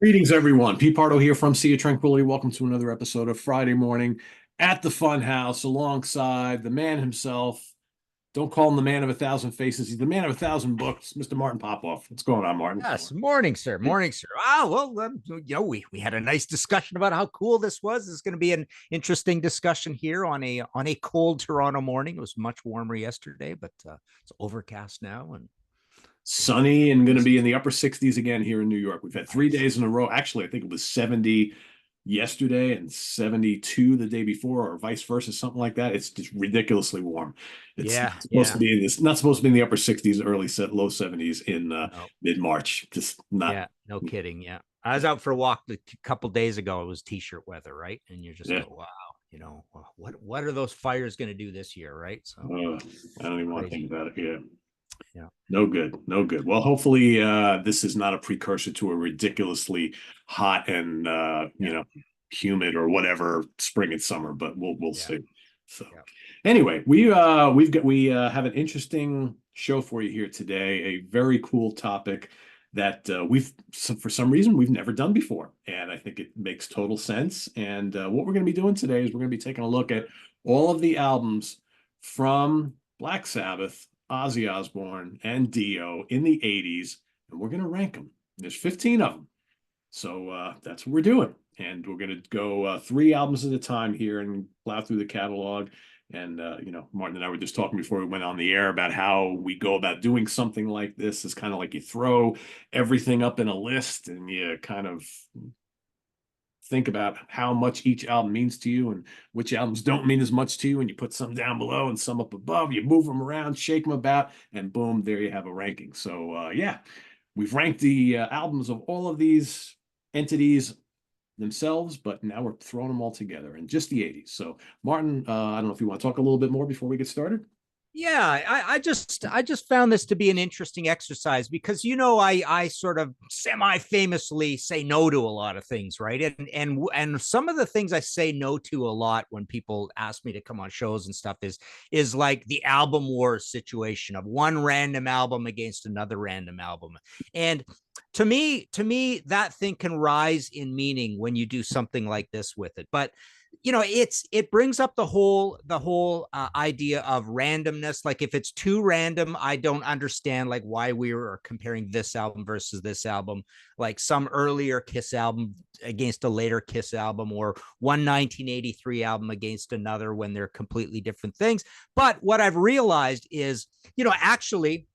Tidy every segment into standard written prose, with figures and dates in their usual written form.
Greetings, everyone. Pete Pardo here from Sea of Tranquility. Welcome to another episode of Friday Morning at the Fun House alongside the man himself. Don't call him the man of a thousand faces. He's the man of a thousand books, Mr. Martin Popoff. What's going on, Martin? Yes, morning, sir. Morning, sir. We had a nice discussion about how cool this was. This is going to be an interesting discussion here on a cold Toronto morning. It was much warmer yesterday, but it's overcast now and Sunny and going to be in the upper 60s again here in New York. We've had 3 days in a row. Actually, I think it was 70 yesterday and 72 the day before, or vice versa, something like that. It's just ridiculously warm. It's yeah, supposed to yeah. be in this, not supposed to be in the upper 60s, low 70s in No, mid-March. Just not. yeah, no kidding. Yeah, I was out for a walk a couple days ago. It was t-shirt weather, right? And you just Yeah. go, wow, what are those fires going to do this year, right? So I don't even want to crazy. think about it. Yeah. Yeah, No good. No good. Well, hopefully this is not a precursor to a ridiculously hot and yeah, humid or whatever spring and summer, but we'll yeah, see. So yeah. anyway, we have an interesting show for you here today, a very cool topic that for some reason we've never done before, and I think it makes total sense. And what we're going to be doing today is we're going to be taking a look at all of the albums from Black Sabbath, Ozzy Osbourne, and Dio in the 80s, and we're going to rank them. There's 15 of them. So that's what we're doing. And we're going to go three albums at a time here and plow through the catalog. And, Martin and I were just talking before we went on the air about how we go about doing something like this. It's kind of like you throw everything up in a list and you kind of think about how much each album means to you and which albums don't mean as much to you, and you put some down below and some up above. You move them around, shake them about, and boom, there you have a ranking. So yeah, we've ranked the albums of all of these entities themselves, but now we're throwing them all together in just the 80s. So Martin, I don't know if you want to talk a little bit more before we get started. Yeah, I just found this to be an interesting exercise because I sort of semi-famously say no to a lot of things, right? And some of the things I say no to a lot when people ask me to come on shows and stuff is like the album wars situation of one random album against another random album. And to me that thing can rise in meaning when you do something like this with it. But it brings up the whole idea of randomness. Like if it's too random, I don't understand like why we are comparing this album versus this album, like some earlier Kiss album against a later Kiss album, or one 1983 album against another when they're completely different things. But what I've realized is, actually,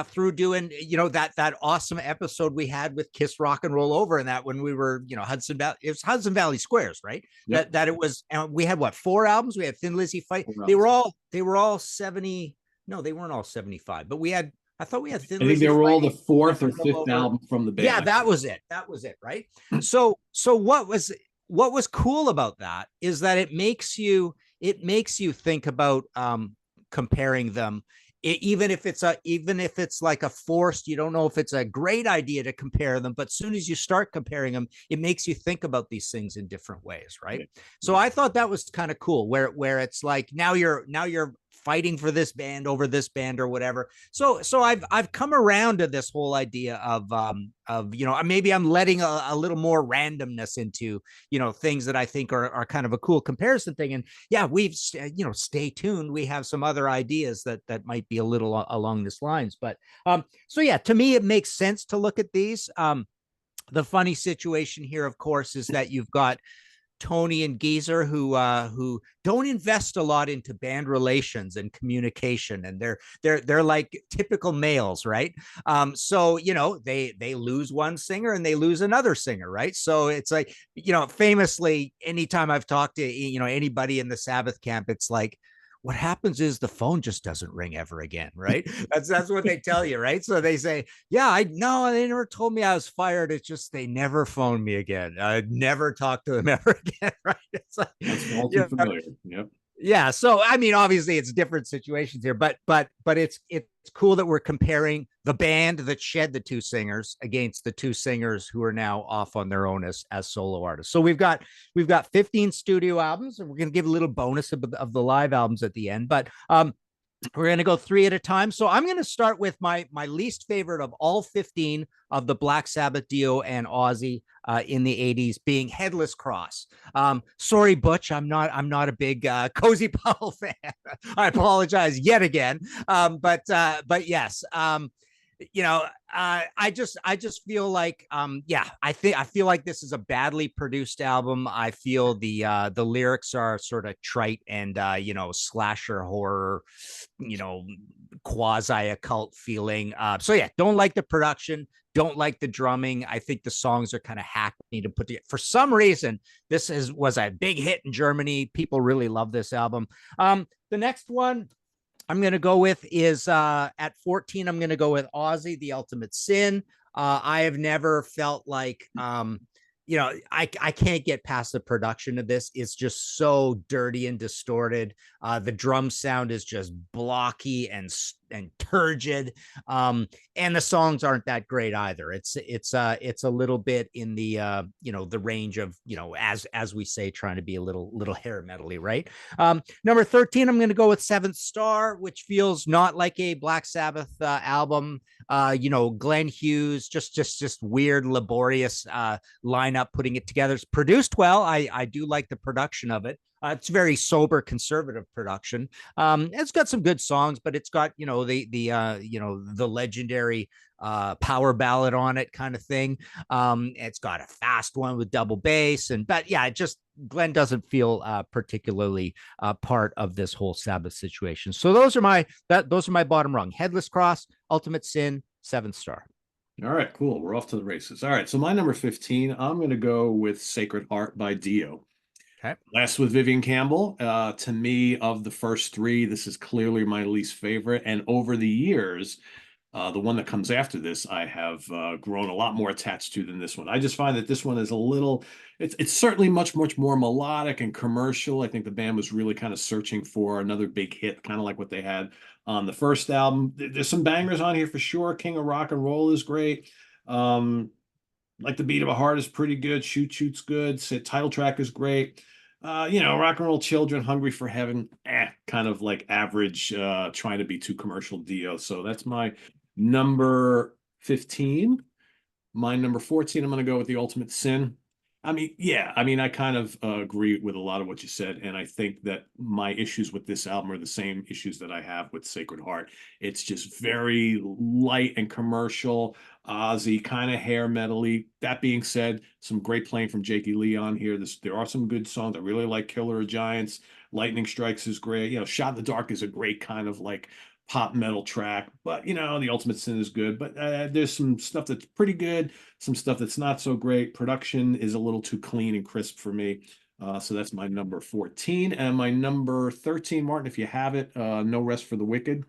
through doing that awesome episode we had with Kiss Rock and Roll Over, and that when we were Hudson Valley, it was Hudson Valley Squares, right? Yep. That it was, and we had what, four albums? We had Thin Lizzy Fight. Four They albums. were all 70. No, they weren't all 75, but I thought we had I Thin think they Lizzy were all Fight, the fourth Rock or and Roll fifth Over. album from the Yeah, band. that was it. That was it, right? So what was cool about that is that it makes you think about comparing them. Even if it's like a forced, you don't know if it's a great idea to compare them, but as soon as you start comparing them, it makes you think about these things in different ways, right? Yeah. So Yeah. I thought that was kind of cool, where it's like now you're fighting for this band over this band or whatever. So I've come around to this whole idea of maybe I'm letting a little more randomness into things that I think are kind of a cool comparison thing. And yeah, stay tuned. We have some other ideas that might be a little along this lines. But so yeah, to me, it makes sense to look at these. The funny situation here, of course, is that you've got Tony and Geezer who don't invest a lot into band relations and communication, and they're like typical males, right? So they lose one singer and they lose another singer, right? So it's like famously, anytime I've talked to anybody in the Sabbath camp, it's like, what happens is the phone just doesn't ring ever again, right? That's what they tell you, right? So they say, yeah, I know they never told me I was fired. It's just they never phoned me again. I never talked to them ever again, right? It's like, That's all too familiar. Yep. yeah. So I mean, obviously it's different situations here, but it's cool that we're comparing the band that shed the two singers against the two singers who are now off on their own as solo artists. So we've got 15 studio albums, and we're gonna give a little bonus of the live albums at the end. But We're going to go three at a time. So I'm going to start with my least favorite of all 15 of the Black Sabbath, Dio, and Ozzy in the 80s, being Headless Cross. Sorry, Butch, I'm not a big Cozy Powell fan. I apologize yet again. But yes. I just feel like I feel like this is a badly produced album. I feel the lyrics are sort of trite and slasher horror, you know quasi occult feeling. So yeah, don't like the production, don't like the drumming. I think the songs are kind of hackneyed to put together. For some reason, was a big hit in Germany. People really love this album. The next one I'm going to go with is at 14. I'm going to go with Ozzy, The Ultimate Sin. I have never felt like, I can't get past the production of this. It's just so dirty and distorted. The drum sound is just blocky and turgid. And the songs aren't that great either. It's a little bit in the range of, as we say, trying to be a little hair metally, right? Number 13, I'm going to go with Seventh Star, which feels not like a Black Sabbath album. Glenn Hughes, just weird, laborious lineup, putting it together. It's produced well. I do like the production of it. It's very sober, conservative production. It's got some good songs, but it's got the legendary power ballad on it, kind of thing. It's got a fast one with double bass, but yeah, Glenn doesn't feel particularly part of this whole Sabbath situation. So those are my bottom rung: Headless Cross, Ultimate Sin, Seventh Star. All right, cool. We're off to the races. All right, so my number 15, I'm going to go with Sacred Heart by Dio. Okay. Last with Vivian Campbell. To me, of the first three, this is clearly my least favorite. And over the years, the one that comes after this, I have grown a lot more attached to than this one. I just find that this one is it's certainly much, much more melodic and commercial. I think the band was really kind of searching for another big hit, kind of like what they had on the first album. There's some bangers on here for sure. King of Rock and Roll is great. Like the Beat of a Heart is pretty good. Shoot Shoot's good. Title track is great. Rock and Roll Children, Hungry for Heaven, kind of like average, trying to be too commercial Dio. So that's my number 15. My number 14, I'm going to go with The Ultimate Sin. I kind of agree with a lot of what you said. And I think that my issues with this album are the same issues that I have with Sacred Heart. It's just very light and commercial, Ozzy, kind of hair metally. That being said, some great playing from Jakey Lee on here. There are some good songs. I really like Killer of Giants. Lightning Strikes is great. Shot in the Dark is a great kind of like pop metal track, but The Ultimate Sin is good. But there's some stuff that's pretty good, some stuff that's not so great. Production is a little too clean and crisp for me. So that's my number 14. And my number 13, Martin, if you have it, No Rest for the Wicked.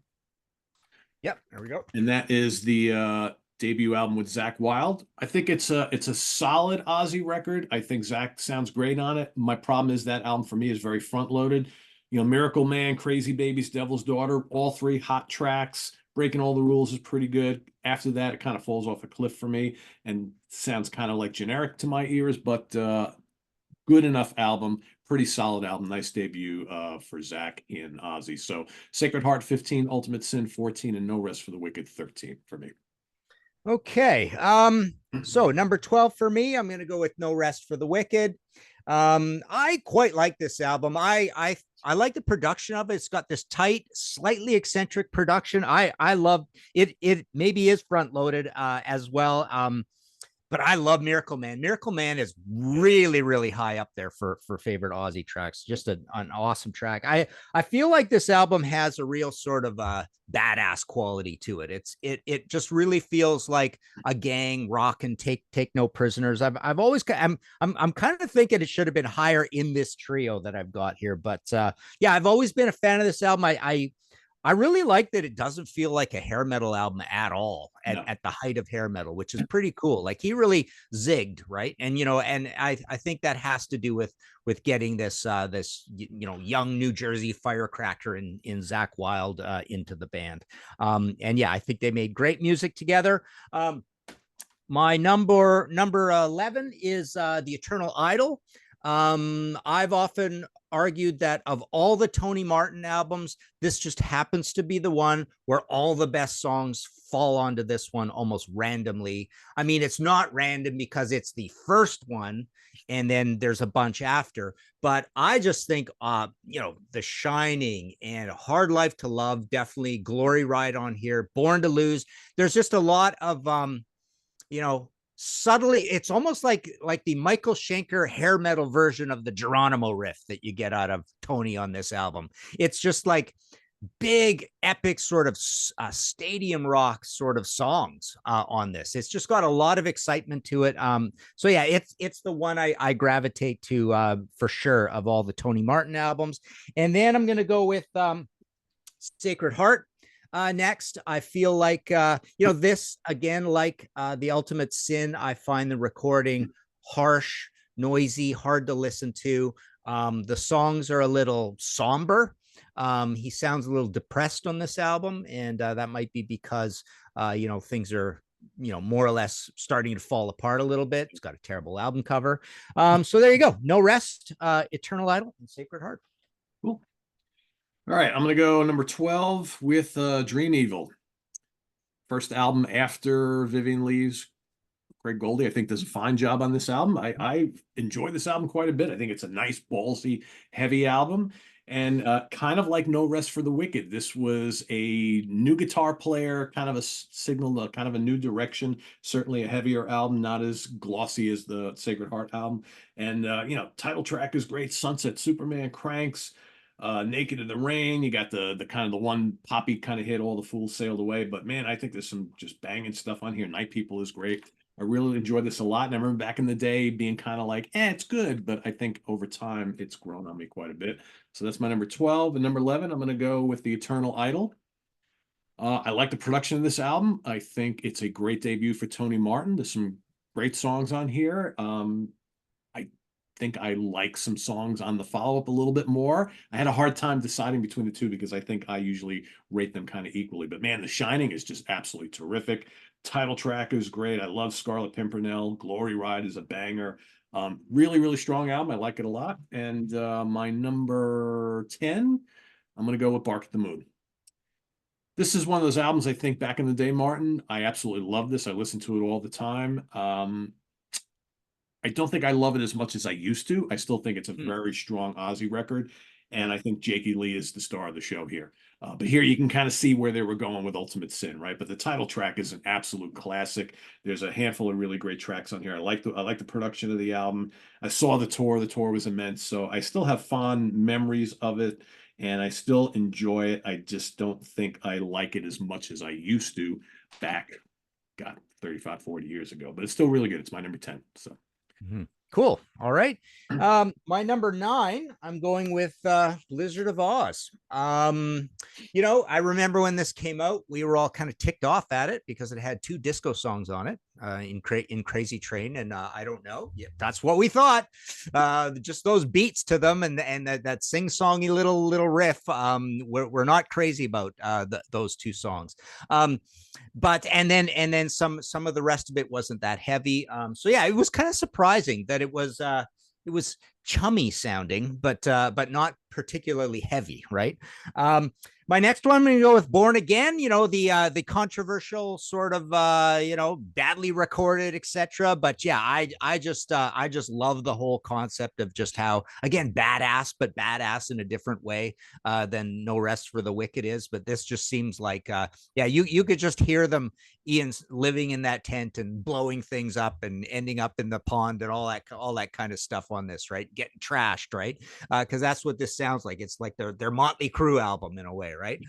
Yep, there we go. And that is the debut album with Zakk Wylde. I think it's a solid Ozzy record. I think Zakk sounds great on it. My problem is that album for me is very front loaded. Miracle Man, Crazy Babies, Devil's Daughter, all three hot tracks. Breaking All the Rules is pretty good. After that, it kind of falls off a cliff for me and sounds kind of like generic to my ears, but good enough album. Pretty solid album. Nice debut for Zakk in Ozzy. So Sacred Heart 15, Ultimate Sin 14, and No Rest for the Wicked 13 for me. Okay. So number 12 for me, I'm going to go with No Rest for the Wicked. I quite like this album. I like the production of it. It's got this tight, slightly eccentric production. I love it. It maybe is front loaded as well. But I love Miracle Man. Miracle Man is really, really high up there for favorite Ozzy tracks. Just an awesome track. I feel like this album has a real sort of badass quality to it. It just really feels like a gang rock and take no prisoners. I'm kind of thinking it should have been higher in this trio that I've got here. But yeah, I've always been a fan of this album. I really like that it doesn't feel like a hair metal album at all at the height of hair metal, which is pretty cool. Like he really zigged, right? And I think that has to do with getting this young New Jersey firecracker in Zakk Wylde into the band. And yeah, I think they made great music together. My number 11 is The Eternal Idol. I've often argued that of all the Tony Martin albums, this just happens to be the one where all the best songs fall onto this one almost randomly. I mean, it's not random because it's the first one and then there's a bunch after, but I just think The Shining and Hard Life to Love, definitely Glory Ride on here, Born to Lose. There's just a lot of you know, subtly, it's almost like the Michael Schenker hair metal version of the Geronimo riff that you get out of Tony on this album. It's just like big epic sort of stadium rock sort of songs on this. It's just got a lot of excitement to it. So yeah, it's the one I gravitate to for sure of all the Tony Martin albums. And then I'm gonna go with Sacred Heart. Next, I feel like this again, like The Ultimate Sin, I find the recording harsh, noisy, hard to listen to. The songs are a little somber. He sounds a little depressed on this album, and that might be because things are more or less starting to fall apart a little bit. It's got a terrible album cover. So there you go. No Rest, Eternal Idol, and Sacred Heart. Cool. All right, I'm going to go number 12 with Dream Evil. First album after Vivian leaves. Craig Goldie, I think, does a fine job on this album. I enjoy this album quite a bit. I think it's a nice, ballsy, heavy album. And kind of like No Rest for the Wicked, this was a new guitar player, kind of a signal, kind of a new direction. Certainly a heavier album, not as glossy as the Sacred Heart album. And, title track is great. Sunset Superman, Cranks, Naked in the Rain. You got the kind of the one poppy kind of hit, All the Fools Sailed Away. But man, I think there's some just banging stuff on here. Night People is great. I really enjoyed this a lot. And I remember back in the day being kind of like, it's good. But I think over time, it's grown on me quite a bit. So that's my number 12. And number 11, I'm going to go with The Eternal Idol. I like the production of this album. I think it's a great debut for Tony Martin. There's some great songs on here. I think I like some songs on the follow-up a little bit more. I had a hard time deciding between the two because I think I usually rate them kind of equally. But man, The Shining is just absolutely terrific. Title track is great. I love Scarlet Pimpernel. Glory Ride is a banger. Really, really strong album. I like it a lot. And my number 10, I'm going to go with Bark at the Moon. This is one of those albums I think back in the day, Martin. I absolutely love this. I listen to it all the time. I don't think I love it as much as I used to. I still think it's a very strong Ozzy record. And I think Jakey Lee is the star of the show here. But here you can kind of see where they were going with Ultimate Sin, right? But the title track is an absolute classic. There's a handful of really great tracks on here. I like the production of the album. I saw the tour. The tour was immense. So I still have fond memories of it, and I still enjoy it. I just don't think I like it as much as I used to back, God, 35, 40 years ago. But it's still really good. It's my number 10. So. Mm-hmm. Cool. All right. My number 9, I'm going with Blizzard of Oz. I remember when this came out, we were all kind of ticked off at it because it had 2 disco songs on it, in Crazy Train, and I don't know. Yeah, that's what we thought. Just those beats to them and that sing-songy little riff. We're not crazy about those 2 songs. But and then some of the rest of it wasn't that heavy. So yeah, it was kind of surprising that it was chummy sounding, but not particularly heavy, right? My next one, I'm going to go with Born Again, the controversial sort of, badly recorded, etc. But yeah, I just love the whole concept of just how, again, badass, but badass in a different way than No Rest for the Wicked is. But this just seems like, you could just hear them, Ian's living in that tent and blowing things up and ending up in the pond and all that kind of stuff on this, right? Getting trashed, right? Because that's what this sounds like. It's like their Motley Crue album in a way, right?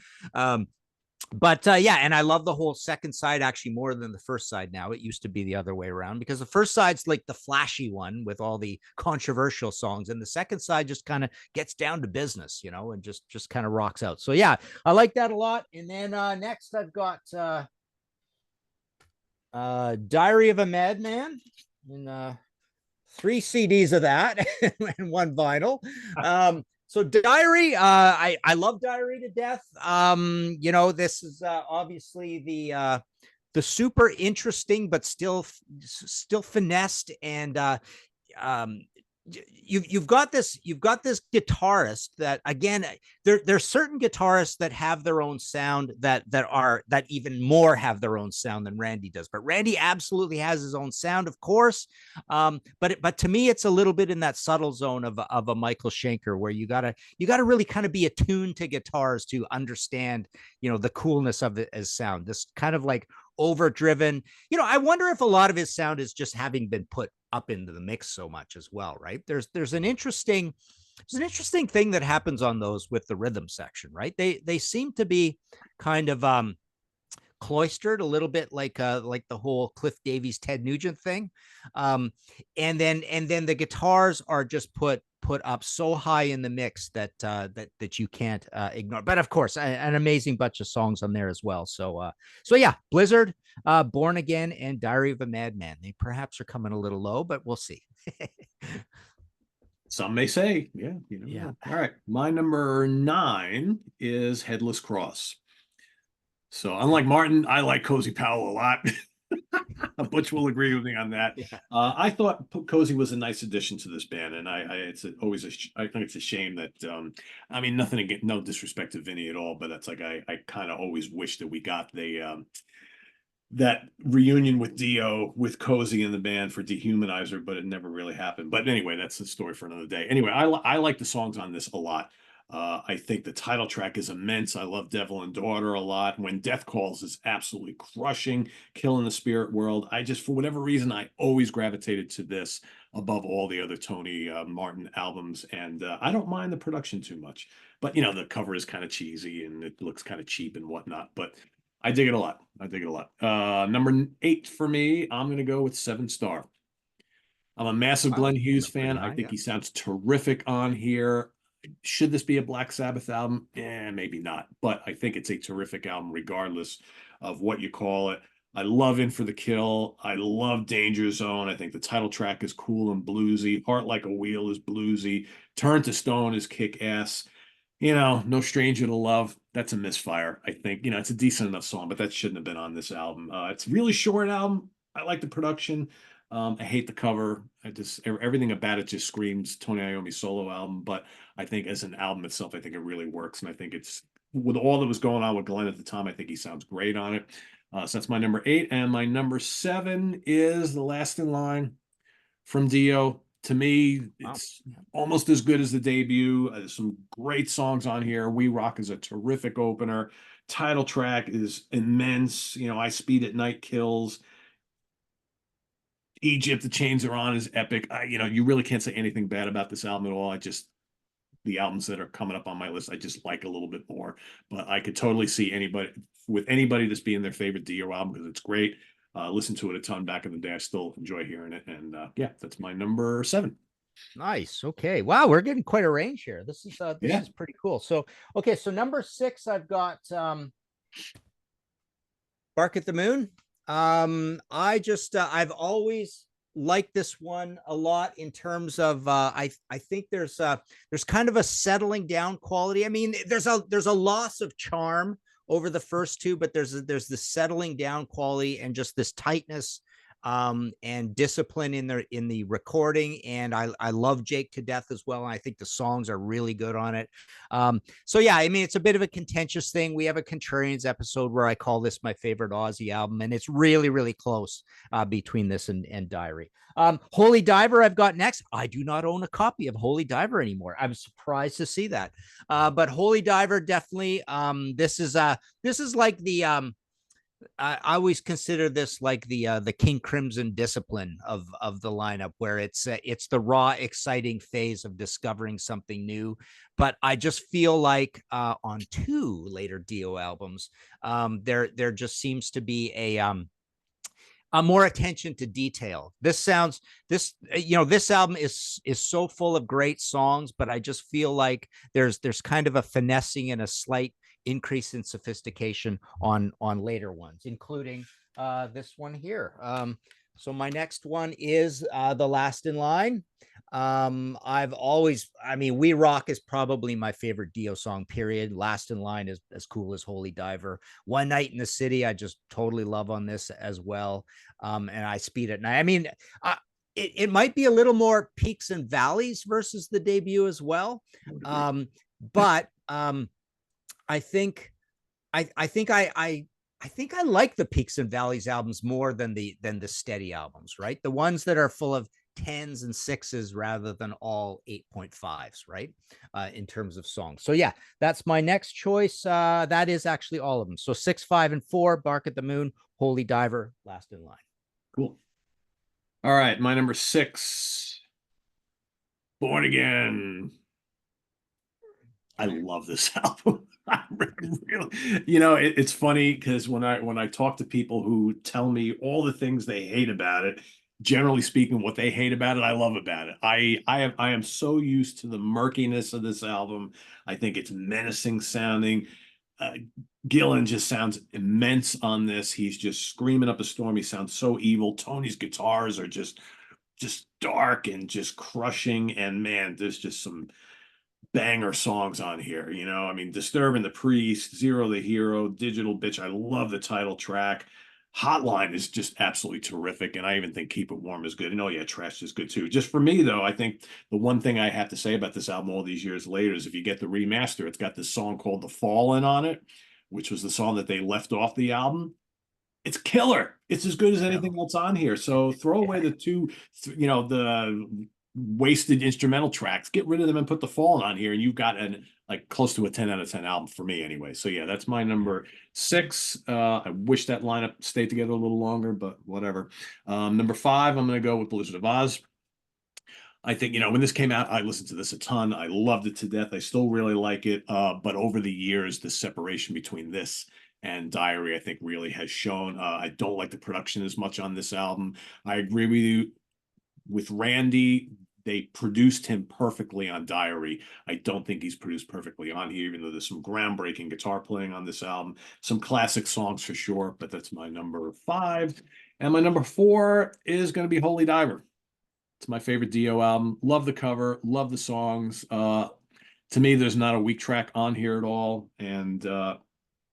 But and I love the whole second side actually more than the first side now. It used to be the other way around because the first side's like the flashy one with all the controversial songs, and the second side just kind of gets down to business, and just kind of rocks out. So yeah, I like that a lot. And then next I've got Diary of a Madman, and 3 CDs of that and 1 vinyl. So Diary, I love Diary to death. This is obviously the super interesting but still finessed and you've got this guitarist that, again, there's certain guitarists that have their own sound, that even more have their own sound than Randy does. But Randy absolutely has his own sound, of course. But to me, it's a little bit in that subtle zone of a Michael Schenker, where you gotta really kind of be attuned to guitars to understand, the coolness of it as sound. This kind of like overdriven. I wonder if a lot of his sound is just having been put up into the mix so much as well, right? There's an interesting thing that happens on those with the rhythm section, right? They seem to be kind of cloistered a little bit, like the whole Cliff Davies Ted Nugent thing. And then the guitars are just put up so high in the mix that you can't ignore. But of course, an amazing bunch of songs on there as well. So yeah, Blizzard, Born Again, and Diary of a Madman. They perhaps are coming a little low, but we'll see. Some may say, yeah, Yeah. All right, my number 9 is Headless Cross. So unlike Martin, I like Cozy Powell a lot. Butch will agree with me on that. Yeah. I thought Cozy was a nice addition to this band, and I think it's a shame that I mean, nothing against, no disrespect to Vinny at all, but that's like I kind of always wish that we got the that reunion with Dio with Cozy in the band for Dehumanizer, but it never really happened. But anyway, that's the story for another day. Anyway, I like the songs on this a lot. I think the title track is immense. I love Devil and Daughter a lot. When Death Calls is absolutely crushing, Killing the Spirit World. I just, for whatever reason, I always gravitated to this above all the other Tony Martin albums. And I don't mind the production too much. But, the cover is kind of cheesy and it looks kind of cheap and whatnot. But I dig it a lot. I dig it a lot. Number 8 for me, I'm going to go with 7 Star. I'm a massive Wow, Glenn Hughes pretty fan. I high, think yeah. he sounds terrific on here. Should this be a Black Sabbath album? Maybe not. But I think it's a terrific album, regardless of what you call it. I love In for the Kill. I love Danger Zone. I think the title track is cool and bluesy. Heart Like a Wheel is bluesy. Turn to Stone is kick ass. No Stranger to Love. That's a misfire. I think, it's a decent enough song, but that shouldn't have been on this album. It's a really short album. I like the production. I hate the cover. Everything about it just screams Tony Iommi solo album. But I think as an album itself, I think it really works. And I think it's, with all that was going on with Glenn at the time, I think he sounds great on it. So that's my number 8. And my number 7 is The Last in Line from Dio. To me, Wow. it's almost as good as the debut. There's some great songs on here. We Rock is a terrific opener. Title track is immense. I Speed at Night kills. Egypt, The Chains Are On is epic. You really can't say anything bad about this album at all. The albums that are coming up on my list, I just like a little bit more. But I could totally see anybody this being their favorite Dio album, because it's great. Listen to it a ton back in the day. I still enjoy hearing it. And yeah, that's my number 7. Nice. Okay. Wow, we're getting quite a range here. This Yeah. is pretty cool. So okay, so number 6, I've got Bark at the Moon. I've always liked this one a lot in terms of I think there's kind of a settling down quality. I mean, there's a loss of charm over the first two, but there's this settling down quality and just this tightness and discipline in the recording. And I love Jake to death as well. And I think the songs are really good on it. So yeah, I mean, it's a bit of a contentious thing. We have a Contrarians episode where I call this my favorite Ozzy album, and it's really, really close between this and Diary. Holy Diver I've got next. I do not own a copy of Holy Diver anymore. I'm surprised to see that. But Holy Diver, definitely. This is like the I always consider this like the King Crimson discipline of the lineup, where it's the raw, exciting phase of discovering something new. But I just feel like on 2 later Dio albums, there just seems to be a more attention to detail. This album is so full of great songs, but I just feel like there's kind of a finessing and a slight increase in sophistication on later ones, including this one here. So my next one is The Last in Line. We Rock is probably my favorite Dio song, period. Last in Line is as cool as Holy Diver. One Night in the City, I just totally love on this as well. And I Speed at Night. I mean, it might be a little more peaks and valleys versus the debut as well. But I think I think I think I like the Peaks and Valleys albums more than the steady albums, right? The ones that are full of tens and sixes rather than all 8.5s, right? In terms of songs. So yeah, that's my next choice. That is actually all of them. So 6, 5, and 4, Bark at the Moon, Holy Diver, Last in Line. Cool. All right, my number 6, Born Again. I love this album. I really, it's funny because when I talk to people who tell me all the things they hate about it, generally speaking, what they hate about it, I love about it. I am so used to the murkiness of this album. I think it's menacing sounding. Uh, Gillan just sounds immense on this. He's just screaming up a storm. He sounds so evil. Tony's guitars are just dark and just crushing. And man, there's just some banger songs on here. I mean, Disturbing the Priest, Zero the Hero, Digital Bitch. I love the title track. Hotline is just absolutely terrific. And I even think Keep It Warm is good. And oh, yeah, Trash is good too. Just for me, though, I think the one thing I have to say about this album all these years later is if you get the remaster, it's got this song called The Fallen on it, which was the song that they left off the album. It's killer. It's as good as anything else on here. So throw away the two, the wasted instrumental tracks. Get rid of them and put The Fallen on here, and you've got an like close to a 10 out of 10 album for me anyway. So yeah, that's my number 6. I wish that lineup stayed together a little longer, but whatever. Number 5, I'm gonna go with Blizzard of Oz. I think, when this came out, I listened to this a ton. I loved it to death. I still really like it. But over the years, the separation between this and Diary, I think, really has shown. I don't like the production as much on this album. I agree with you with Randy. They produced him perfectly on Diary. I don't think he's produced perfectly on here, even though there's some groundbreaking guitar playing on this album. Some classic songs for sure, but that's my number 5. And my number 4 is going to be Holy Diver. It's my favorite Dio album. Love the cover, love the songs. To me, there's not a weak track on here at all. And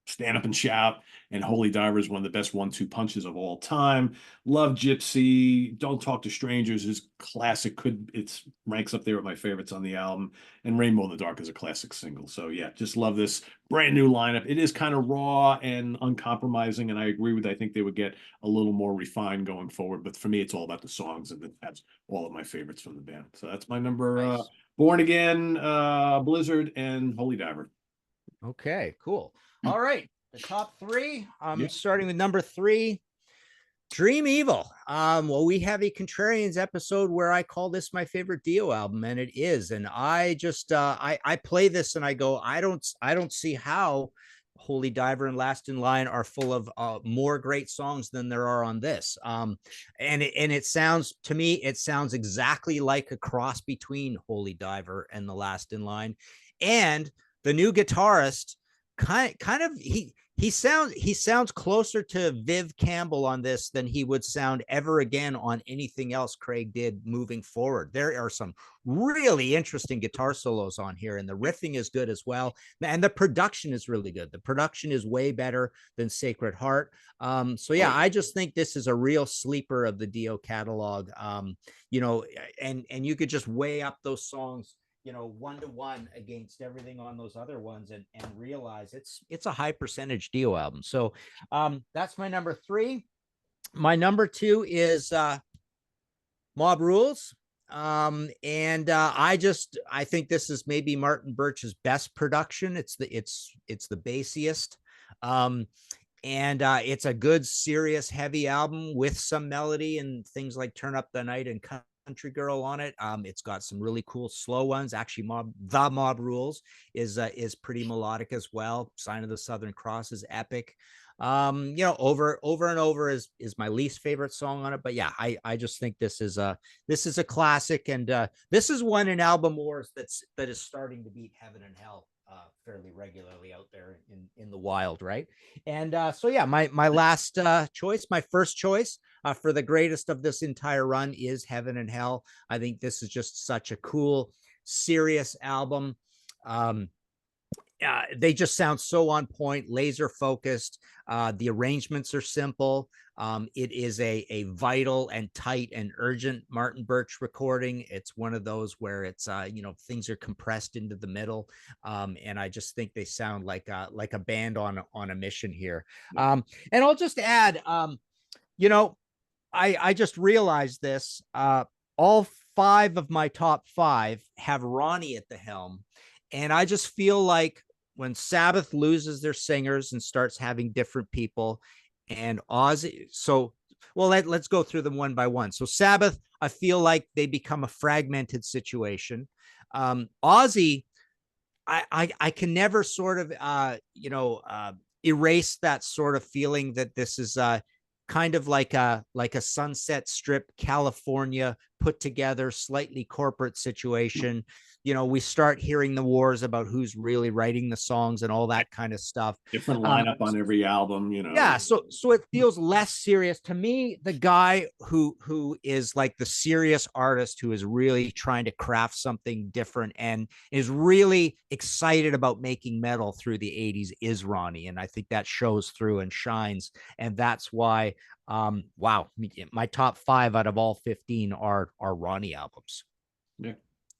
Stand Up and Shout and Holy Diver is one of the best 1-2 punches of all time. Love Gypsy. Don't Talk to Strangers is classic. It's ranks up there with my favorites on the album. And Rainbow in the Dark is a classic single. So yeah, just love this brand new lineup. It is kind of raw and uncompromising, and I agree with. I think they would get a little more refined going forward. But for me, it's all about the songs, and that's all of my favorites from the band. So that's my number. Nice. Born Again, Blizzard, and Holy Diver. Okay, cool. All right, the top 3. Yeah. Starting with number 3, Dream Evil. Well, we have a Contrarians episode where I call this my favorite Dio album, and it is. And I just I play this and I go, I don't see how Holy Diver and Last in Line are full of more great songs than there are on this. And it sounds to me, it sounds exactly like a cross between Holy Diver and the Last in Line. And the new guitarist kind of he sounds closer to Viv Campbell on this than he would sound ever again on anything else Craig did moving forward. There are some really interesting guitar solos on here, and the riffing is good as well, and the production is really good. The production is way better than Sacred Heart. So yeah, I just think this is a real sleeper of the Dio catalog. And you could just weigh up those songs 1-to-1 against everything on those other ones and realize it's a high percentage Dio album. So that's my number 3. My number 2 is Mob Rules. I think this is maybe Martin Birch's best production. It's the bassiest. And it's a good, serious, heavy album with some melody and things like Turn Up the Night and Country Girl on it. It's got some really cool slow ones. Actually, Mob Rules is pretty melodic as well. Sign of the Southern Cross is epic. Over and Over is my least favorite song on it, but yeah, I just think this is a classic, and this is one in album wars that is starting to beat Heaven and Hell fairly regularly out there in the wild, right? And so yeah, my last choice, my first choice for the greatest of this entire run is Heaven and Hell. I think this is just such a cool, serious album. they just sound so on point, laser focused. The arrangements are simple. It is a vital and tight and urgent Martin Birch recording. It's one of those where it's things are compressed into the middle, and I just think they sound like a band on a mission here. Yeah. And I'll just add, you know, I just realized this. All five of my top five have Ronnie at the helm, and I just feel like when Sabbath loses their singers and starts having different people, and Ozzy, let's go through them one by one. So Sabbath, I feel like they become a fragmented situation. Ozzy, I can never sort of erase that sort of feeling that this is kind of like a Sunset Strip California put together slightly corporate situation. We start hearing the wars about who's really writing the songs and all that kind of stuff. Different lineup on every album, Yeah, so it feels less serious to me. The guy who is like the serious artist who is really trying to craft something different and is really excited about making metal through the 80s is Ronnie, and I think that shows through and shines, and that's why wow, my top 5 out of all 15 are Ronnie albums. Yeah.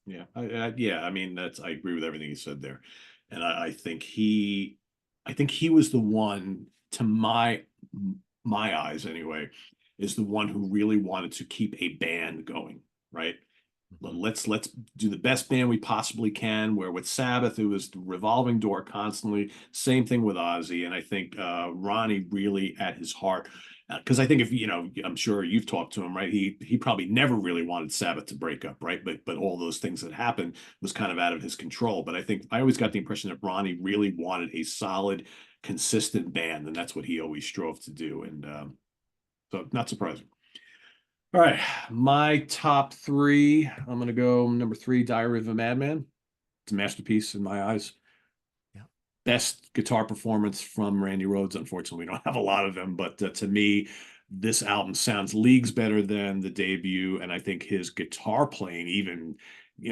Yeah. I mean, I agree with everything you said there. And I think he was the one, to my eyes anyway, is the one who really wanted to keep a band going, right? Let's do the best band we possibly can. Where with Sabbath, it was the revolving door constantly. Same thing with Ozzy, and I think Ronnie really at his heart, because I think if I'm sure you've talked to him, right? He probably never really wanted Sabbath to break up, right? But all those things that happened was kind of out of his control. But I think I always got the impression that Ronnie really wanted a solid, consistent band, and that's what he always strove to do. And so, not surprising. All right, my top three. I'm going to go number three, Diary of a Madman. It's a masterpiece in my eyes. Yeah. Best guitar performance from Randy Rhoads. Unfortunately, we don't have a lot of them, but to me, this album sounds leagues better than the debut. And I think his guitar playing, even,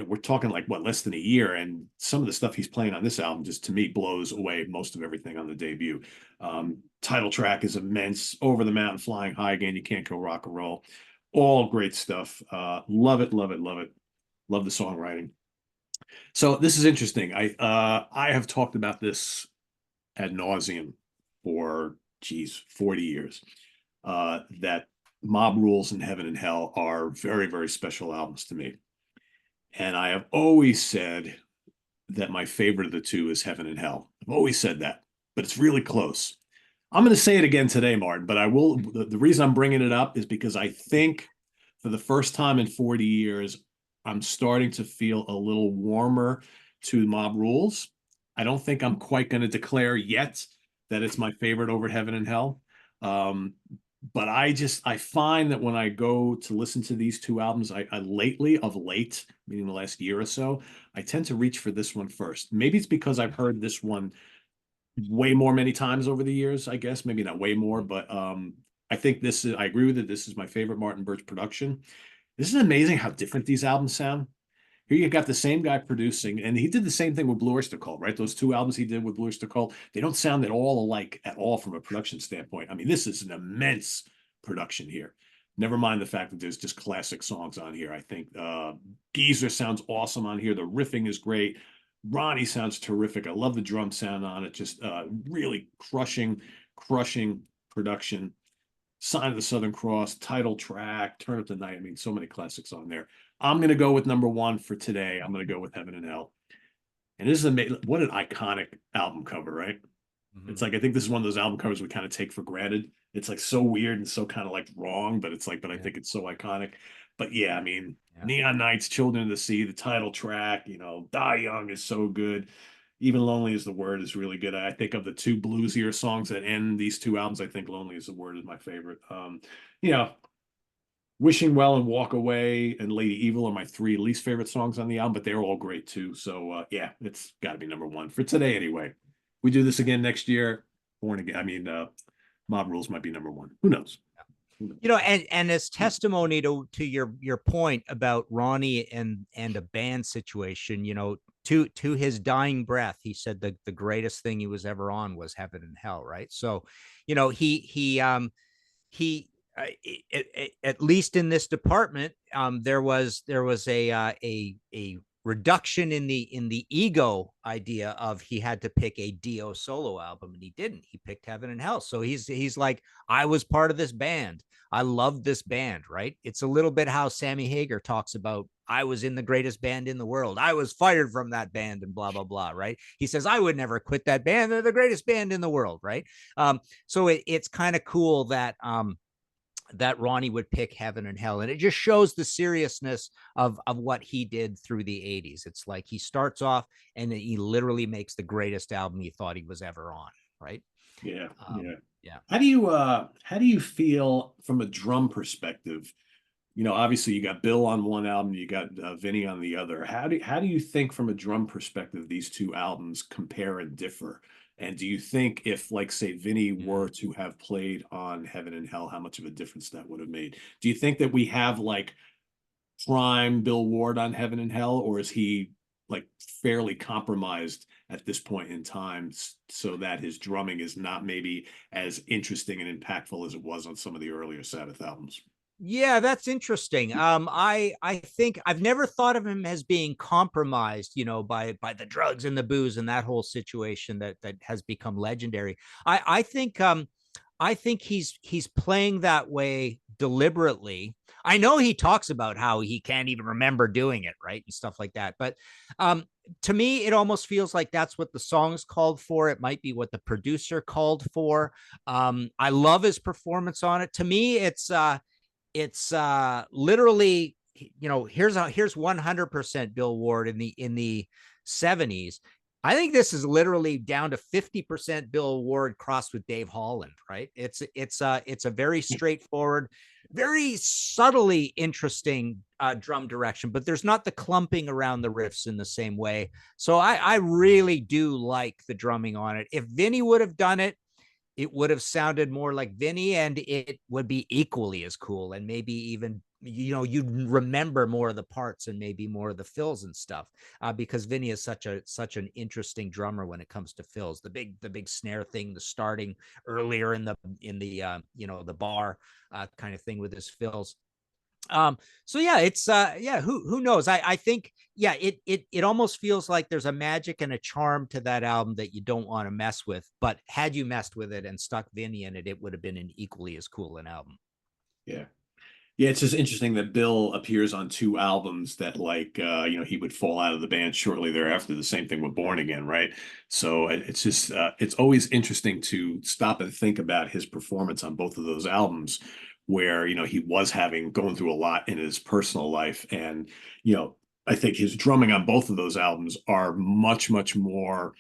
we're talking like what, less than a year. And some of the stuff he's playing on this album just to me blows away most of everything on the debut. Title track is immense. Over the Mountain, Flying High Again, You Can't Go Rock and Roll. All great stuff. Love it, love it, love it. Love the songwriting. So this is interesting. I have talked about this ad nauseum for 40 years. That Mob Rules and Heaven and Hell are very, very special albums to me. And I have always said that my favorite of the two is Heaven and Hell. I've always said that, but it's really close. I'm going to say it again today, Martin, but I will. The reason I'm bringing it up is because I think for the first time in 40 years, I'm starting to feel a little warmer to Mob Rules. I don't think I'm quite going to declare yet that it's my favorite over Heaven and Hell. But I find that when I go to listen to these two albums, of late, meaning the last year or so, I tend to reach for this one first. Maybe it's because I've heard this one way more many times over the years, I guess. Maybe not way more, but I think I agree with it. This is my favorite Martin Birch production. This is amazing how different these albums sound. Here you got the same guy producing, and he did the same thing with Blue Oyster Cult, right? Those two albums he did with Blue Oyster Cult, they don't sound at all alike at all from a production standpoint. I mean, this is an immense production here. Never mind the fact that there's just classic songs on here. I think Geezer sounds awesome on here. The riffing is great. Ronnie sounds terrific. I love the drum sound on it. Just really crushing production. Sign of the Southern Cross, title track, Turn Up the Night. I mean, so many classics on there. I'm going to go with number one for today. I'm going to go with Heaven and Hell. And this is amazing. What an iconic album cover, right? Mm-hmm. It's like, I think this is one of those album covers we kind of take for granted. It's like so weird and so kind of like wrong, but it's like, I think it's so iconic. But yeah, I mean, Neon Nights, Children of the Sea, the title track, Die Young is so good. Even Lonely is the Word is really good. I think of the two bluesier songs that end these two albums, I think Lonely is the Word is my favorite. Wishing Well and Walk Away and Lady Evil are my three least favorite songs on the album, but they're all great too. So yeah, it's got to be number one for today anyway. We do this again next year. Born Again. I mean, Mob Rules might be number one. Who knows? And as testimony to your point about Ronnie and a band situation, to his dying breath, he said the greatest thing he was ever on was Heaven and Hell, right? So, he at least in this department, there was a reduction in the ego idea of he had to pick a Dio solo album, and he didn't. He picked Heaven and Hell. So he's like, I was part of this band. I love this band, right? It's a little bit how Sammy Hagar talks about, I was in the greatest band in the world. I was fired from that band and blah, blah, blah, right? He says, I would never quit that band. They're the greatest band in the world, right? So it's kind of cool that Ronnie would pick Heaven and Hell. And it just shows the seriousness of what he did through the 80s. It's like he starts off and then he literally makes the greatest album he thought he was ever on, right? Yeah, yeah. Yeah. How do you feel from a drum perspective? Obviously you got Bill on one album, you got Vinny on the other. How do you think from a drum perspective these two albums compare and differ? And do you think if, like, say, Vinny were to have played on Heaven and Hell, how much of a difference that would have made? Do you think that we have like prime Bill Ward on Heaven and Hell, or is he like fairly compromised at this point in time so that his drumming is not maybe as interesting and impactful as it was on some of the earlier Sabbath albums? Yeah, that's interesting. I think I've never thought of him as being compromised, by the drugs and the booze and that whole situation that has become legendary. I think he's playing that way deliberately. I know he talks about how he can't even remember doing it, right, and stuff like that. But to me, it almost feels like that's what the songs called for. It might be what the producer called for. I love his performance on it. To me, it's literally, here's 100% Bill Ward in the 70s. I think this is literally down to 50% Bill Ward crossed with Dave Holland, right? It's a very straightforward, very subtly interesting drum direction, but there's not the clumping around the riffs in the same way. So I really do like the drumming on it. If Vinny would have done it, it would have sounded more like Vinny, and it would be equally as cool. And maybe even, you'd remember more of the parts and maybe more of the fills and stuff, because Vinny is such an interesting drummer when it comes to fills. The big snare thing, the starting earlier in the bar kind of thing with his fills. So yeah, it's who knows? I think, yeah, it almost feels like there's a magic and a charm to that album that you don't want to mess with. But had you messed with it and stuck Vinny in it, it would have been an equally as cool an album. Yeah. Yeah, it's just interesting that Bill appears on two albums that, like, he would fall out of the band shortly thereafter. The same thing with Born Again, right? So it's just it's always interesting to stop and think about his performance on both of those albums, where he was going through a lot in his personal life, and I think his drumming on both of those albums are much, much more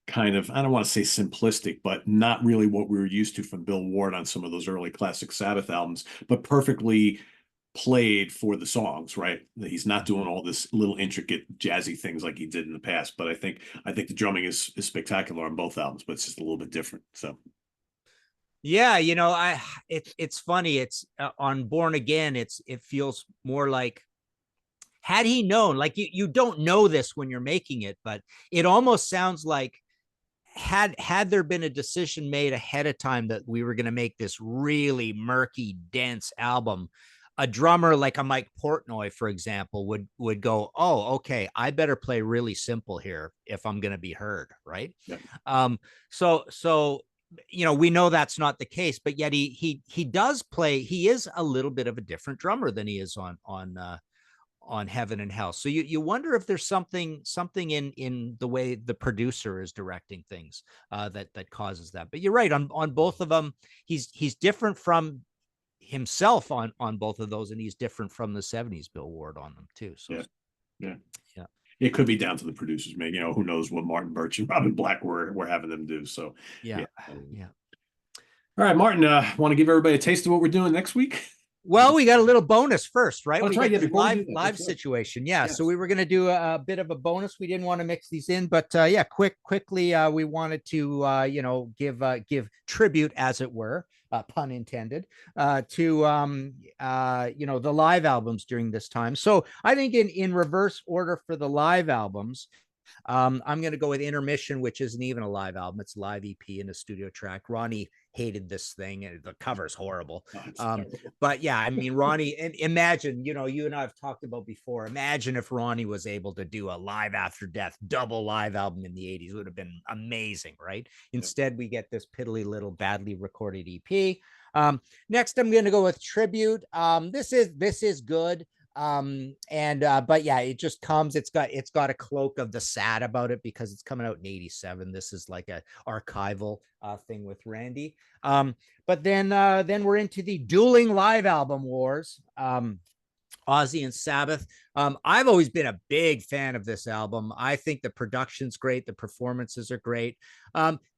kind of, I don't want to say simplistic, but not really what we were used to from Bill Ward on some of those early classic Sabbath albums, but perfectly played for the songs, right? He's not doing all this little intricate jazzy things like he did in the past. But I think the drumming is spectacular on both albums, but it's just a little bit different. So Yeah, it's funny. It's on Born Again. It feels more like, had he known, like, you don't know this when you're making it, but it almost sounds like, had there been a decision made ahead of time that we were going to make this really murky, dense album, a drummer like a Mike Portnoy, for example, would go, oh, okay, I better play really simple here if I'm going to be heard, right? yeah, So we know that's not the case, but yet he does play. He is a little bit of a different drummer than he is on Heaven and Hell. So you wonder if there's something in the way the producer is directing things that causes that. But you're right, on both of them, he's different from himself on both of those, and he's different from the 70s Bill Ward on them too. So yeah, yeah. yeah. It could be down to the producers, maybe. Who knows what Martin Birch and Robin Black were having them do. So Yeah. yeah. Yeah. All right, Martin, want to give everybody a taste of what we're doing next week? Well, we got a little bonus first, right? Oh, that's We right. got Yeah, the before we do live that, live that's right. situation. Yeah. Yes. So we were going to do a bit of a bonus. We didn't want to mix these in, but yeah, quickly, we wanted to give tribute, as it were, pun intended, to the live albums during this time. So I think in reverse order for the live albums, I'm going to go with Intermission, which isn't even a live album. It's a live EP and a studio track. Ronnie hated this thing, and the cover's horrible. Oh, it's terrible. But yeah, I mean, Ronnie, and imagine, you and I have talked about before. Imagine if Ronnie was able to do a Live After Death double live album in the 80s. It would have been amazing, right? Yeah. Instead, we get this piddly little badly recorded EP. Next, I'm going to go with Tribute. This is good. But yeah, it just comes, it's got a cloak of the sad about it because it's coming out in 87. This is like a archival thing with Randy. But then we're into the dueling live album wars. Ozzy and Sabbath. I've always been a big fan of this album. I think the production's great. The performances are great.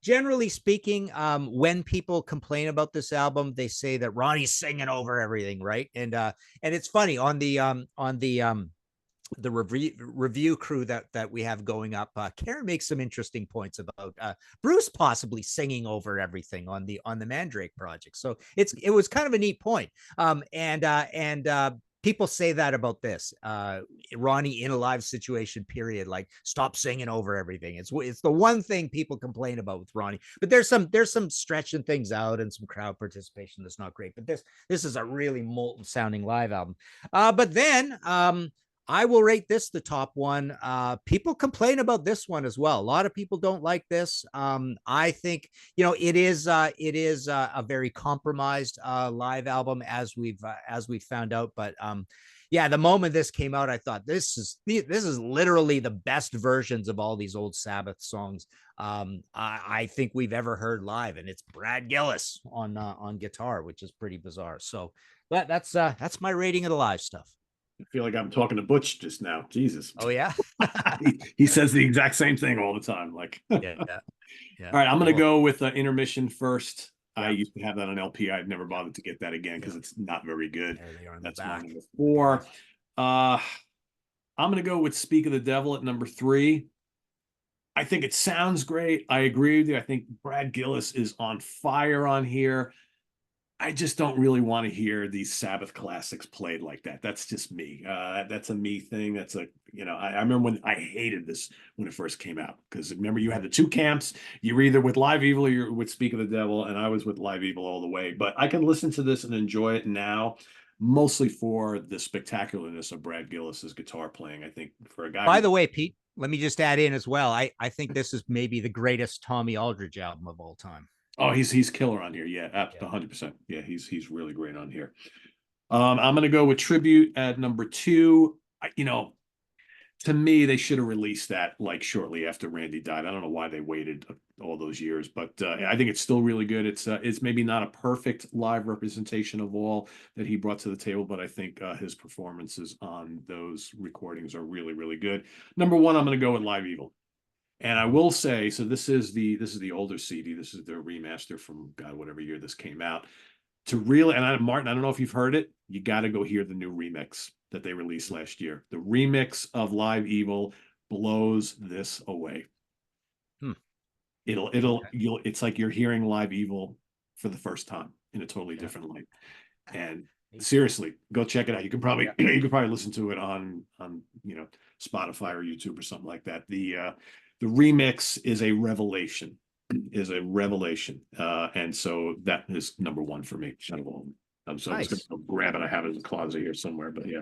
Generally speaking, when people complain about this album, they say that Ronnie's singing over everything, right? And it's funny on the review crew that we have going up. Karen makes some interesting points about Bruce possibly singing over everything on the Mandrake project. So it was kind of a neat point. People say that about this Ronnie in a live situation, period. Like, stop singing over everything. It's the one thing people complain about with Ronnie. But there's some stretching things out and some crowd participation that's not great. But this is a really molten sounding live album. But then I will rate this the top one. People complain about this one as well. A lot of people don't like this. I think it is a very compromised live album, as we've found out. But yeah, the moment this came out, I thought this is literally the best versions of all these old Sabbath songs I think we've ever heard live, and it's Brad Gillis on guitar, which is pretty bizarre. So that's my rating of the live stuff. I feel like I'm talking to Butch just now. Jesus. Oh yeah. he says the exact same thing all the time. Like, yeah. All right, I'm going to go with Intermission first. Yeah. I used to have that on LP. I'd never bothered to get that again because it's not very good. There they are. That's my number 4. I'm going to go with Speak of the Devil at number 3. I think it sounds great. I agree with you. I think Brad Gillis is on fire on here. I just don't really want to hear these Sabbath classics played like that. That's just me. That's a me thing. That's I remember when I hated this when it first came out, because remember, you had the two camps. You were either with Live Evil or you're with Speak of the Devil, and I was with Live Evil all the way. But I can listen to this and enjoy it now, mostly for the spectacularness of Brad Gillis's guitar playing. I think for a guy. By the way, Pete, let me just add in as well. I think this is maybe the greatest Tommy Aldridge album of all time. Oh, he's killer on here. Yeah, 100%. Yeah, he's really great on here. I'm going to go with Tribute at number 2. To me, they should have released that like shortly after Randy died. I don't know why they waited all those years, but I think it's still really good. It's maybe not a perfect live representation of all that he brought to the table, but I think his performances on those recordings are really, really good. Number 1, I'm going to go with Live Evil. And I will say, so this is the older CD. This is the remaster from God, whatever year this came out. Martin, I don't know if you've heard it. You got to go hear the new remix that they released last year. The remix of Live Evil blows this away. It's like you're hearing Live Evil for the first time in a totally different light. And seriously, go check it out. You can probably listen to it on Spotify or YouTube or something like that. The remix is a revelation. And so that is number 1 for me. So I'm just going to go grab it. I have it in the closet here somewhere, but yeah,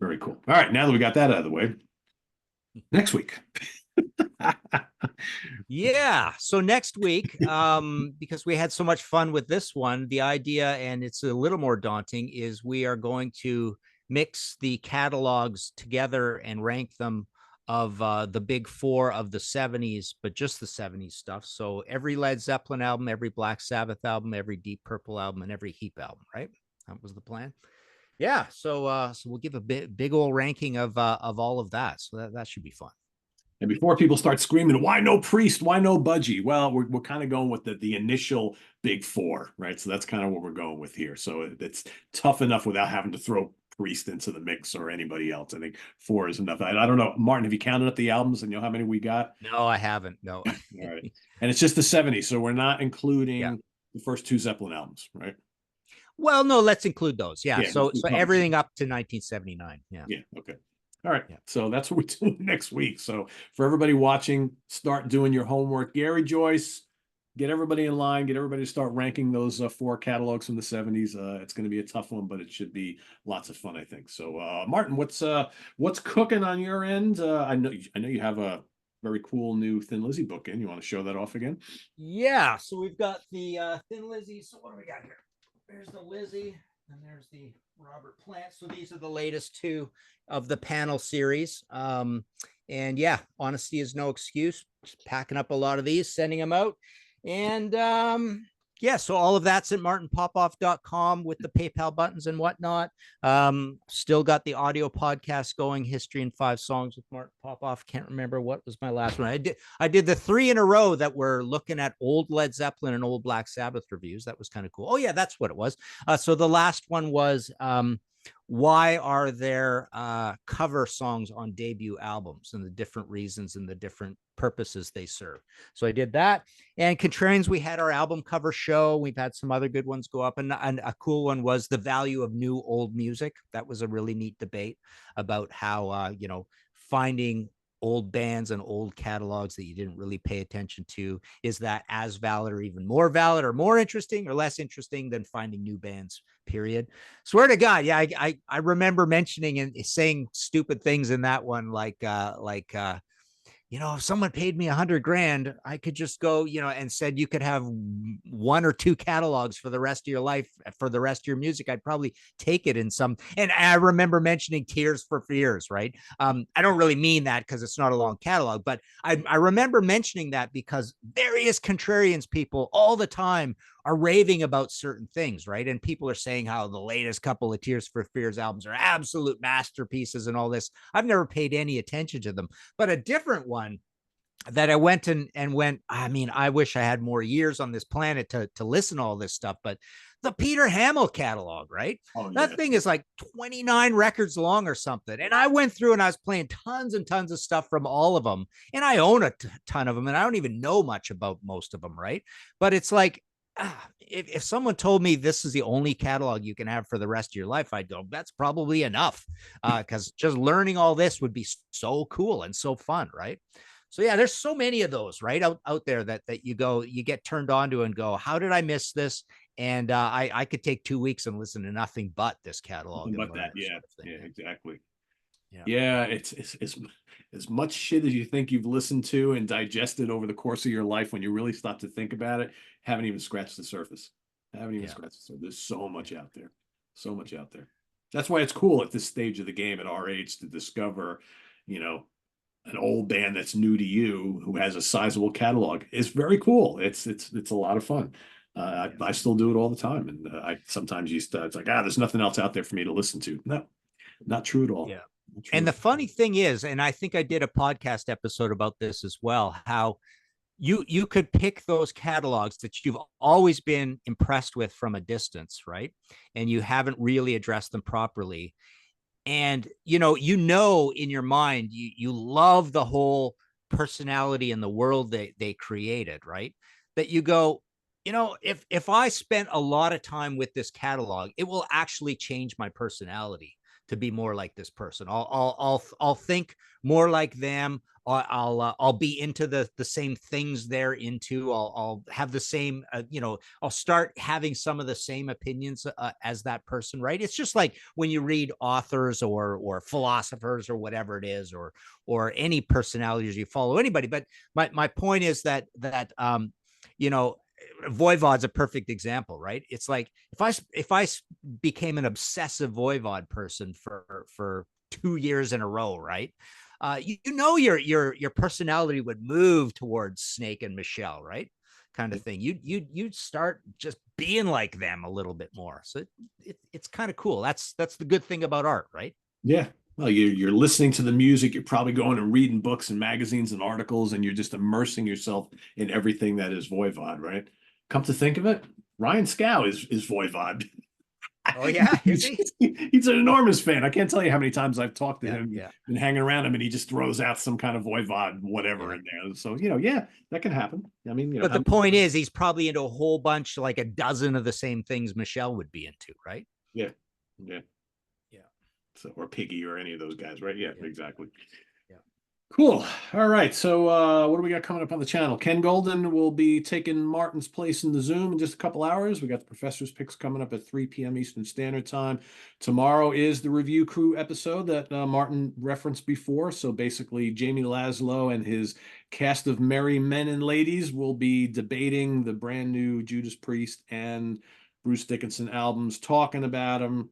very cool. All right, now that we got that out of the way, next week. Yeah, so next week, because we had so much fun with this one, the idea, and it's a little more daunting, is we are going to mix the catalogs together and rank them of the big 4 of the 70s, but just the 70s stuff. So every Led Zeppelin album, every Black Sabbath album, every Deep Purple album, and every Heap album, right? That was the plan. Yeah, so we'll give a big old ranking of all of that. So that should be fun. And before people start screaming, why no Priest? Why no Budgie? Well, we're kind of going with the initial big 4, right? So that's kind of what we're going with here. So it's tough enough without having to throw Priest into the mix or anybody else. I think 4 is enough. I don't know, Martin, have you counted up the albums and you know how many we got? No, I haven't. No. All right. And it's just the 70s, so we're not including the first 2 Zeppelin albums, right? Well, no, let's include those. Yeah. So everything up to 1979. Yeah. Yeah. Okay. All right. Yeah. So that's what we're doing next week. So for everybody watching, start doing your homework. Gary Joyce, get everybody in line, get everybody to start ranking those four catalogs from the 70s. It's going to be a tough one, but it should be lots of fun, I think. So Martin, what's cooking on your end? I know you have a very cool new Thin Lizzy book in. You want to show that off again? Yeah. So we've got the Thin Lizzy. So what do we got here? There's the Lizzy, and there's the Robert Plant. So these are the latest two of the panel series. And yeah, honesty is no excuse. Just packing up a lot of these, sending them out. And yeah, so all of that's at martinpopoff.com with the PayPal buttons and whatnot. Still got the audio podcast going, History in 5 Songs with Martin Popoff. Can't remember what was my last one. I did the 3 in a row that were looking at old Led Zeppelin and old Black Sabbath reviews. That was kind of cool. Oh yeah, that's what it was. So the last one was why are there cover songs on debut albums, and the different reasons and the different purposes they serve. So I did that. And Contrarians, we had our album cover show. We've had some other good ones go up, and a cool one was the value of new old music. That was a really neat debate about how finding old bands and old catalogs that you didn't really pay attention to, is that as valid or even more valid or more interesting or less interesting than finding new bands, period. Swear to God. Yeah. I remember mentioning and saying stupid things in that one, like if someone paid me $100,000, I could just go, and said you could have 1 or 2 catalogs for the rest of your life, for the rest of your music. I'd probably take it in some. And I remember mentioning Tears for Fears, right? I don't really mean that because it's not a long catalog, but I remember mentioning that because various Contrarians people all the time are raving about certain things, right? And people are saying how the latest couple of Tears for Fears albums are absolute masterpieces and all this. I've never paid any attention to them, but a different one that I went and went, I mean, I wish I had more years on this planet to listen to all this stuff, but the Peter Hamill catalog, right? Oh That yeah. thing is like 29 records long or something. And I went through and I was playing tons and tons of stuff from all of them. And I own a ton of them, and I don't even know much about most of them, right? But it's like, if someone told me this is the only catalog you can have for the rest of your life, I'd go, that's probably enough. Because just learning all this would be so cool and so fun, right? So yeah, there's so many of those right out there that you get turned on to and go, how did I miss this? And I could take 2 weeks and listen to nothing but this catalog and But learn that, this yeah, sort of thing. yeah, exactly. Yeah. Yeah, it's as much shit as you think you've listened to and digested over the course of your life. When you really stop to think about it, haven't even scratched the surface. Haven't even Yeah. scratched the surface. There's so much out there. So much out there. That's why it's cool at this stage of the game at our age to discover, you know, an old band that's new to you who has a sizable catalog. It's very cool. It's a lot of fun. I still do it all the time, and I sometimes used to. It's like, there's nothing else out there for me to listen to. No, not true at all. Yeah. Not true And at the all. funny thing is, and I think I did a podcast episode about this as well, how you could pick those catalogs that you've always been impressed with from a distance, right? And you haven't really addressed them properly. And in your mind, you love the whole personality and the world they created, right? That you go, if I spent a lot of time with this catalog, it will actually change my personality to be more like this person. I'll think more like them. I'll be into the same things they're into. I'll have the same I'll start having some of the same opinions as that person, right? It's just like when you read authors or philosophers or whatever it is, or any personalities you follow anybody. But my point is that you know Voivod's a perfect example, right? It's like if I became an obsessive Voivod person for 2 years in a row, right? Your personality would move towards Snake and Michelle, right? Kind of thing. You'd start just being like them a little bit more. So it's kind of cool. That's the good thing about art, right? Yeah. Well, you're listening to the music. You're probably going and reading books and magazines and articles, and you're just immersing yourself in everything that is Voivod, right? Come to think of it, Ryan Scow is Voivod. Oh yeah, is he? He's an enormous fan. I can't tell you how many times I've talked to Yeah, him yeah, and hanging around him, and he just throws out some kind of Voivod whatever yeah. in there. So yeah, that can happen. I mean, But the point is, he's probably into a whole bunch, like a dozen of the same things Michelle would be into, right? yeah, yeah. Yeah. So, or Piggy or any of those guys, right? Yeah, Yeah. exactly. Yeah. Cool. All right. So, what do we got coming up on the channel? Ken Golden will be taking Martin's place in the Zoom in just a couple hours. We got the professor's picks coming up at 3 p.m. Eastern Standard Time. Tomorrow is the review crew episode that Martin referenced before. So, basically, Jamie Laszlo and his cast of merry men and ladies will be debating the brand new Judas Priest and Bruce Dickinson albums, talking about them,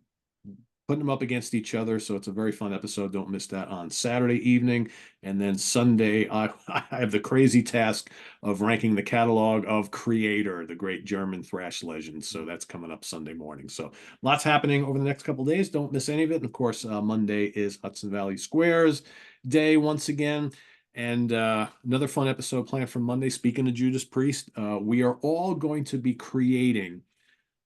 putting them up against each other. So it's a very fun episode. Don't miss that on Saturday evening. And then Sunday, I have the crazy task of ranking the catalog of Creator, the great German thrash legend. So that's coming up Sunday morning. So lots happening over the next couple of days. Don't miss any of it. And of course, Monday is Hudson Valley Squares Day once again. And another fun episode planned for Monday. Speaking of Judas Priest, we are all going to be creating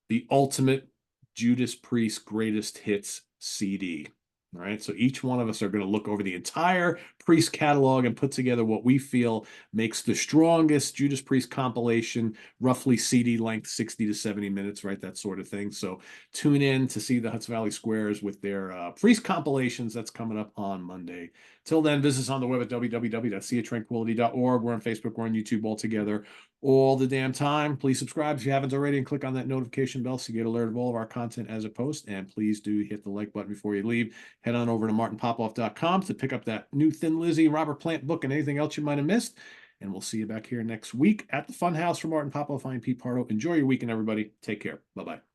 the ultimate Judas Priest greatest hits CD. All right. So each one of us are going to look over the entire Priest catalog and put together what we feel makes the strongest Judas Priest compilation, roughly CD length, 60 to 70 minutes, right? That sort of thing. So tune in to see the Hudson Valley Squares with their Priest compilations. That's coming up on Monday. Till then, visit us on the web at www.seatranquility.org. We're on Facebook. We're on YouTube all together all the damn time. Please subscribe if you haven't already and click on that notification bell so you get alerted of all of our content as it posts. And please do hit the like button before you leave. Head on over to martinpopoff.com to pick up that new Thin Lizzy, Robert Plant book and anything else you might have missed. And we'll see you back here next week at the Funhouse for Martin Popoff. I'm Pete Pardo. Enjoy your weekend, everybody. Take care. Bye-bye.